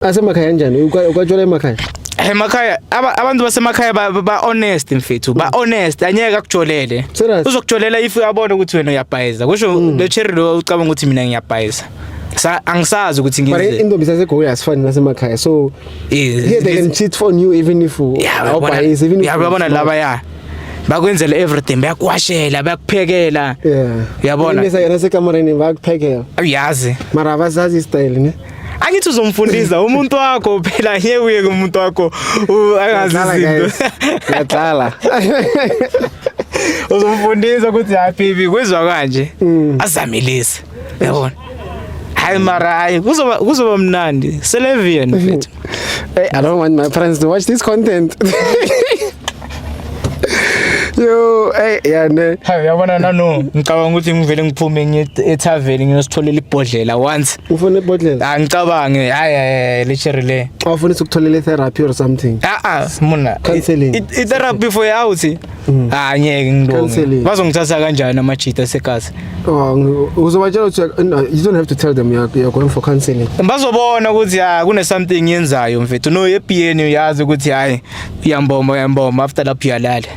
Asemakhaya kanjani? Ukwajola emakhaya? Emakhaya abantu basemakhaya ba honest mfethu, ba honest, anyeke akujolele. Uzokujolela if uyabona ukuthi wena uyabhayiza. Kusho le cherry lo ucabanga ukuthi mina ngiyabhayiza. Angisazi ukuthi ngize. But intombi saseGoya asifani nasemakhaya. So here they can cheat on you even if awubhayiza even if uyabona laba bakwenzela everything, bayakwashela, bayakuphekela. Uyabona? Mina sayena sekamareni bayakuphekela. Uyazi. Mara abazazi style ne? Angithi uzomfundisa umuntu wakho phela ngeke uye kumuntu wakho angazi izinto. Ngiyaqala. Uzomfundisa ukuthi happy kwezwa kanje. Azamilise. Yabona? Hayi mara hayi kuzoba mnandi. Selevian mfethu. Hey, I don't want my friends to watch this content. Yo, hey, ne. Hayi yabona nano, ngicabanga ukuthi ngivele ngiphume ngiye ethaveni nginositholela ibhodlela once. Ufuna ibhodlela? Ngicabange, hayi le cherry le. Awufuna ukutholela therapy or something? Mona. Counseling. Therapy for out. Ngeke ngilonge. Bazongithatha kanjani amajita sekhasi? Uzobatshela ukuthi you don't have to tell them you're going for counseling. Bazobona ukuthi kune something yenzayo mfethu. No ePN uyazi ukuthi hayi uyamboma after lapho uyalala.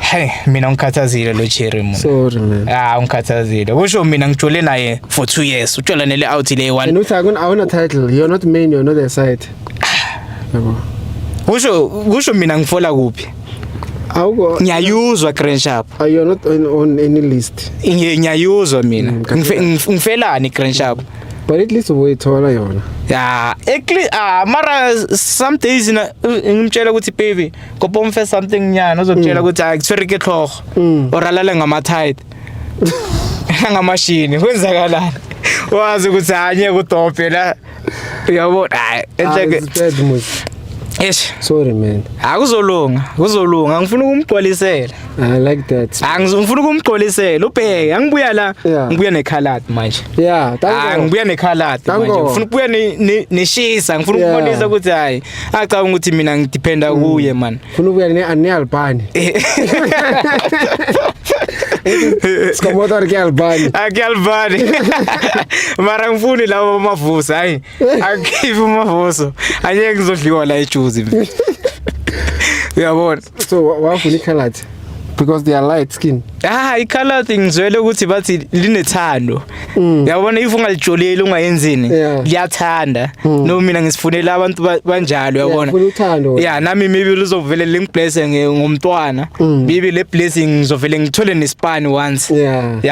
Hey, mina ngikhathazile lo cherry mina. Sorry man. Ngikhathazile. Kusho mina ngijole naye for 2 years. Ujola nele out le 1. And uthi awuna title. You're not main, you're not the side. Yabo. Kusho mina ngifola kuphi? Awuko. Ngiyayuzwa Crenshaw. You're not on any list. Ngiyayuzwa mina. Ngifelani Crenshaw. But at least uyithola yona. Mara some days ngimtshela ukuthi baby kopomfe something nyana uzokutshela ukuthi akutshwerike hloko or alale ngama tight ngamashini kwenzakalani wazi ukuthi anye kudope la uyabona enhleke sorry man. Kuzolunga ngifuna ukumgqolisela. I like that. Ngifuna ukumgqolisela ubheke angibuya la ngibuya nekhalad manje. Yeah, ngibuya nekhalad manje. Ngifuna ukubuya neshisa, ngifuna ukubonisa ukuthi hayi acabanga ukuthi mina ngidependa kuye man. Ngifuna ukubuya ne-Albani. Sikomotor ke Albani. Albani. Mara ngifuni lawo mavuso hayi. Akive mavuso. Anyeke ngizodliwa la ejuzi. Uyabona? So wafuna ikhalati because they are light skin. Ikhalati ngizwele ukuthi bathi linethando. Uyabona if ungalijoleli ungayenzini liyathanda. No mina ngisifunela abantu banjalo uyabona. Nami maybe uzovele lingiblesse ngomntwana. Maybe le blessing ngizovele ngithole nespan once.